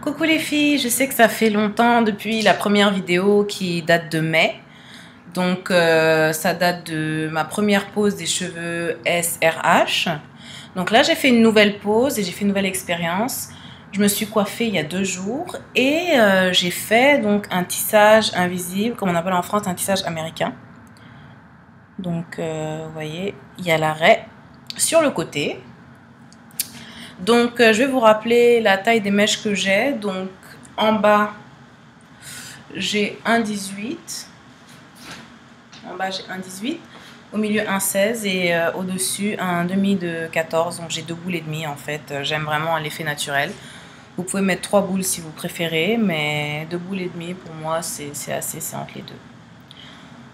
Coucou les filles, je sais que ça fait longtemps depuis la première vidéo qui date de mai. Donc ça date de ma première pose des cheveux SRH. Donc là j'ai fait une nouvelle pose et j'ai fait une nouvelle expérience. Je me suis coiffée il y a 2 jours et j'ai fait donc un tissage invisible, comme on appelle en France un tissage américain. Donc vous voyez, il y a l'arrêt sur le côté. Donc je vais vous rappeler la taille des mèches que j'ai. Donc en bas j'ai 1,18. En bas j'ai 1,18. Au milieu 1,16 et au-dessus un demi de 14. Donc j'ai 2 boules et demie en fait. J'aime vraiment l'effet naturel. Vous pouvez mettre 3 boules si vous préférez, mais 2 boules et demie pour moi c'est assez, c'est entre les deux.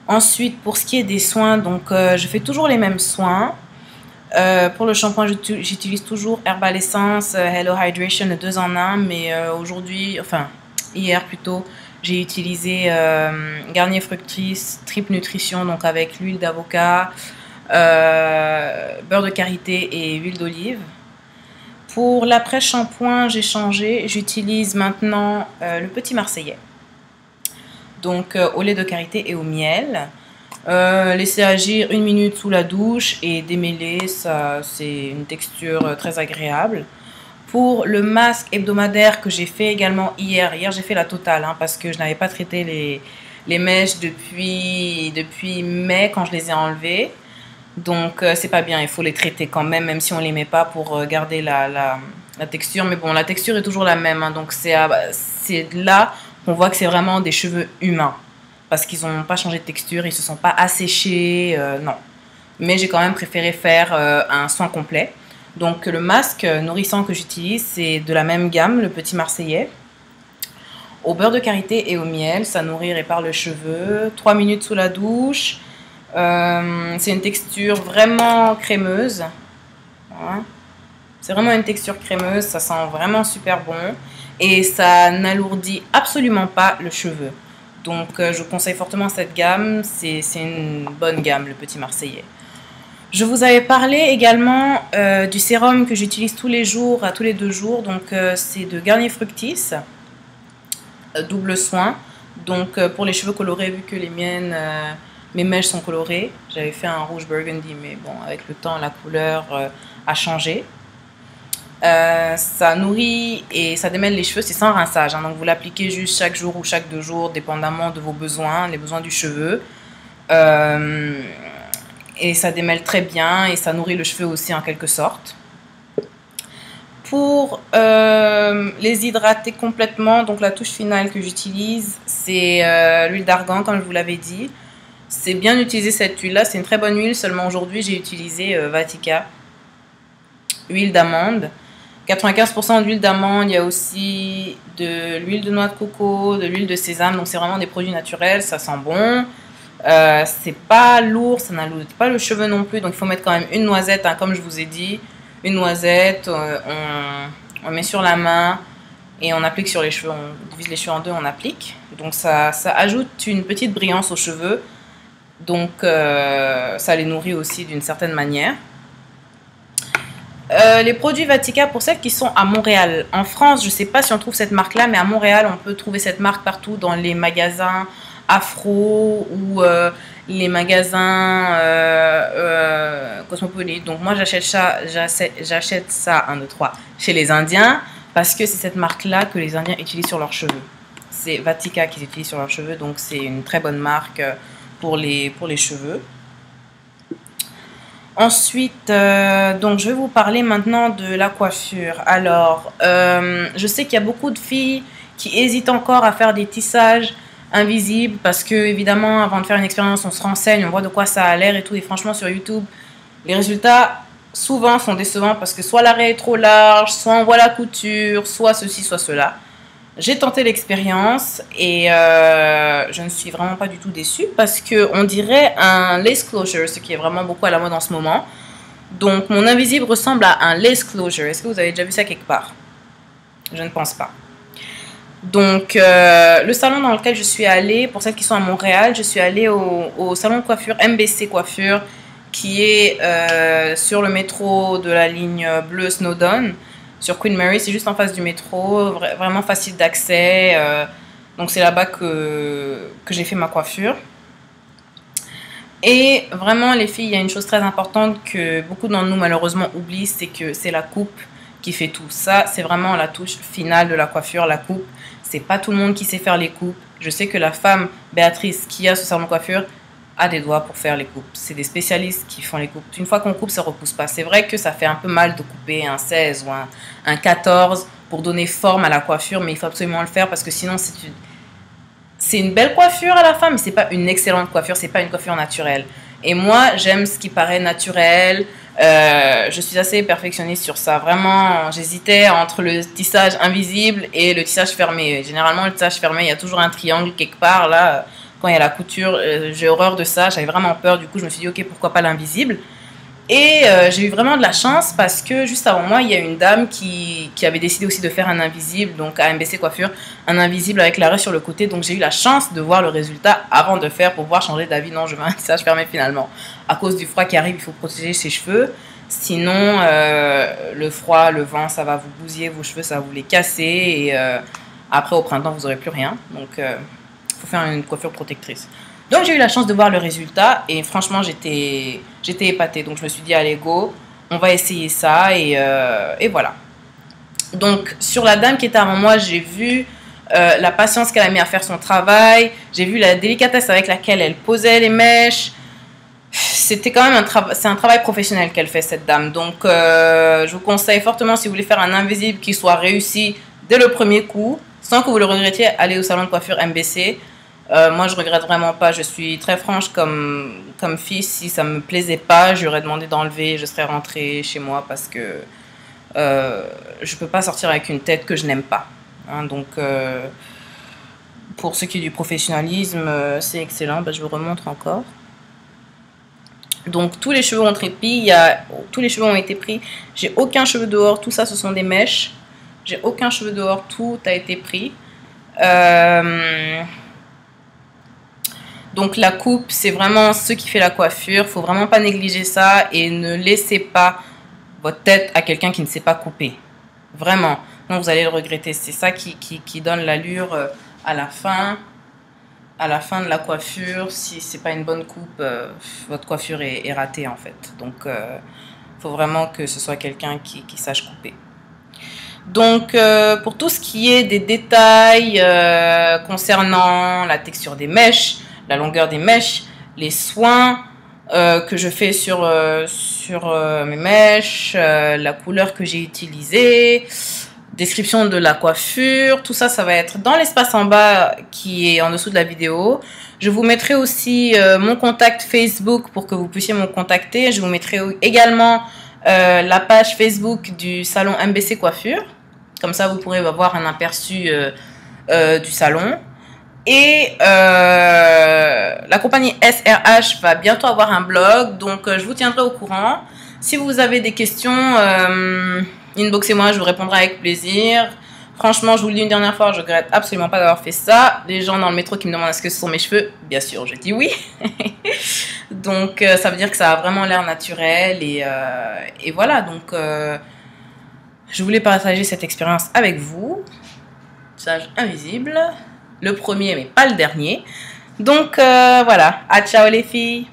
Ensuite pour ce qui est des soins, donc je fais toujours les mêmes soins. Pour le shampoing, j'utilise toujours Herbal Essence Hello Hydration, le 2 en 1, mais aujourd'hui, enfin hier plutôt, j'ai utilisé Garnier Fructis Triple Nutrition, donc avec l'huile d'avocat, beurre de karité et huile d'olive. Pour l'après-shampoing, j'ai changé, j'utilise maintenant le Petit Marseillais, donc au lait de karité et au miel. Laisser agir 1 minute sous la douche et démêler, ça c'est une texture très agréable. Pour le masque hebdomadaire que j'ai fait également hier j'ai fait la totale hein, parce que je n'avais pas traité les mèches depuis mai quand je les ai enlevées. Donc c'est pas bien, il faut les traiter quand même, même si on les met pas pour garder la texture. Mais bon, la texture est toujours la même, hein, donc c'est là qu'on voit que c'est vraiment des cheveux humains. Parce qu'ils n'ont pas changé de texture, ils ne se sont pas asséchés, non. Mais j'ai quand même préféré faire un soin complet. Donc le masque nourrissant que j'utilise, c'est de la même gamme, le Petit Marseillais. Au beurre de karité et au miel, ça nourrit et répare le cheveu. 3 minutes sous la douche. C'est une texture vraiment crémeuse. Voilà. C'est vraiment une texture crémeuse, ça sent vraiment super bon. Et ça n'alourdit absolument pas le cheveu. Donc je vous conseille fortement cette gamme, c'est une bonne gamme, le Petit Marseillais. Je vous avais parlé également du sérum que j'utilise tous les jours, à tous les 2 jours. Donc c'est de Garnier Fructis, double soin. Donc pour les cheveux colorés, vu que mes mèches sont colorées, j'avais fait un rouge burgundy, mais bon, avec le temps, la couleur a changé. Ça nourrit et ça démêle les cheveux, c'est sans rinçage hein, donc vous l'appliquez juste chaque jour ou chaque 2 jours dépendamment de vos besoins, les besoins du cheveu, et ça démêle très bien et ça nourrit le cheveu aussi en quelque sorte. Pour les hydrater complètement, donc la touche finale que j'utilise c'est l'huile d'argan comme je vous l'avais dit. C'est bien d'utiliser cette huile là, c'est une très bonne huile, seulement aujourd'hui j'ai utilisé Vatica, huile d'amande. 95% d'huile d'amande, il y a aussi de l'huile de noix de coco, de l'huile de sésame, donc c'est vraiment des produits naturels, ça sent bon. C'est pas lourd, ça n'alourdit pas le cheveu non plus, donc il faut mettre quand même une noisette, hein, comme je vous ai dit. Une noisette, on met sur la main et on applique sur les cheveux, on divise les cheveux en deux, on applique. Donc ça ajoute une petite brillance aux cheveux, donc ça les nourrit aussi d'une certaine manière. Les produits Vatica, pour celles qui sont à Montréal. En France, je ne sais pas si on trouve cette marque-là, mais à Montréal, on peut trouver cette marque partout dans les magasins Afro ou les magasins cosmopolites. Donc moi, j'achète ça 1, 2, 3, chez les Indiens parce que c'est cette marque-là que les Indiens utilisent sur leurs cheveux. C'est Vatica qu'ils utilisent sur leurs cheveux, donc c'est une très bonne marque pour les cheveux. Ensuite, donc je vais vous parler maintenant de la coiffure. Alors, je sais qu'il y a beaucoup de filles qui hésitent encore à faire des tissages invisibles parce que, évidemment, avant de faire une expérience, on se renseigne, on voit de quoi ça a l'air et tout. Et franchement, sur YouTube, les résultats souvent sont décevants parce que soit l'arrêt est trop large, soit on voit la couture, soit ceci, soit cela. J'ai tenté l'expérience et je ne suis vraiment pas du tout déçue parce qu'on dirait un lace closure, ce qui est vraiment beaucoup à la mode en ce moment. Donc mon invisible ressemble à un lace closure. Est-ce que vous avez déjà vu ça quelque part? Je ne pense pas. Donc le salon dans lequel je suis allée, pour celles qui sont à Montréal, je suis allée au salon de coiffure MBC Coiffure qui est sur le métro de la ligne bleue Snowdon. sur Queen Mary, c'est juste en face du métro, vraiment facile d'accès. Donc c'est là-bas que j'ai fait ma coiffure. Et vraiment les filles, il y a une chose très importante que beaucoup d'entre nous malheureusement oublient, c'est que c'est la coupe qui fait tout. Ça, c'est vraiment la touche finale de la coiffure, la coupe. C'est pas tout le monde qui sait faire les coupes. Je sais que la femme Béatrice qui a ce salon de coiffure a des doigts pour faire les coupes. C'est des spécialistes qui font les coupes. Une fois qu'on coupe, ça repousse pas. C'est vrai que ça fait un peu mal de couper un 16 ou un 14 pour donner forme à la coiffure, mais il faut absolument le faire parce que sinon c'est une belle coiffure à la fin, mais c'est pas une excellente coiffure, c'est pas une coiffure naturelle. Et moi, j'aime ce qui paraît naturel. Je suis assez perfectionniste sur ça. Vraiment, j'hésitais entre le tissage invisible et le tissage fermé. Généralement, le tissage fermé, il y a toujours un triangle quelque part là. Quand il y a la couture, j'ai horreur de ça, j'avais vraiment peur, du coup je me suis dit ok, pourquoi pas l'invisible. Et j'ai eu vraiment de la chance parce que juste avant moi, il y a une dame qui avait décidé aussi de faire un invisible, donc à MBC Coiffure, un invisible avec l'arrêt sur le côté. Donc j'ai eu la chance de voir le résultat avant de faire pour pouvoir changer d'avis. Non, je veux un tissage fermé finalement. À cause du froid qui arrive, il faut protéger ses cheveux. Sinon, le froid, le vent, ça va vous bousiller vos cheveux, ça va vous les casser. Et après, au printemps, vous n'aurez plus rien. Donc faut faire une coiffure protectrice. Donc j'ai eu la chance de voir le résultat et franchement j'étais épatée. Donc je me suis dit allez go, on va essayer ça et voilà. Donc sur la dame qui était avant moi, j'ai vu la patience qu'elle a mis à faire son travail, j'ai vu la délicatesse avec laquelle elle posait les mèches. C'était quand même c'est un travail professionnel qu'elle fait cette dame. Donc je vous conseille fortement si vous voulez faire un invisible qui soit réussi dès le premier coup, sans que vous le regrettiez, allez au salon de coiffure MBC. Moi, je regrette vraiment pas. Je suis très franche comme fille. Si ça me plaisait pas, j'aurais demandé d'enlever. Je serais rentrée chez moi parce que je peux pas sortir avec une tête que je n'aime pas. Hein, donc, pour ce qui est du professionnalisme, c'est excellent. Ben, je vous remontre encore. Donc, tous les cheveux ont trépi. Tous les cheveux ont été pris. J'ai aucun cheveu dehors. Tout ça, ce sont des mèches. J'ai aucun cheveu dehors. Tout a été pris. Donc la coupe, c'est vraiment ce qui fait la coiffure. Faut vraiment pas négliger ça et ne laissez pas votre tête à quelqu'un qui ne sait pas couper. Vraiment. Donc vous allez le regretter. C'est ça qui donne l'allure à la fin de la coiffure. Si c'est pas une bonne coupe, votre coiffure est ratée en fait. Donc faut vraiment que ce soit quelqu'un qui sache couper. Donc, pour tout ce qui est des détails concernant la texture des mèches, la longueur des mèches, les soins que je fais sur mes mèches, la couleur que j'ai utilisée, description de la coiffure, tout ça, ça va être dans l'espace en bas qui est en dessous de la vidéo. Je vous mettrai aussi mon contact Facebook pour que vous puissiez me contacter. Je vous mettrai également la page Facebook du salon MBC Coiffure. Comme ça, vous pourrez avoir un aperçu du salon. Et la compagnie SRH va bientôt avoir un blog. Donc, je vous tiendrai au courant. Si vous avez des questions, inboxez-moi, je vous répondrai avec plaisir. Franchement, je vous le dis une dernière fois, je regrette absolument pas d'avoir fait ça. Les gens dans le métro qui me demandent est-ce que ce sont mes cheveux, bien sûr, je dis oui. Donc, ça veut dire que ça a vraiment l'air naturel. Et voilà, donc... je voulais partager cette expérience avec vous. Tissage invisible. Le premier, mais pas le dernier. Donc, voilà. À ciao les filles.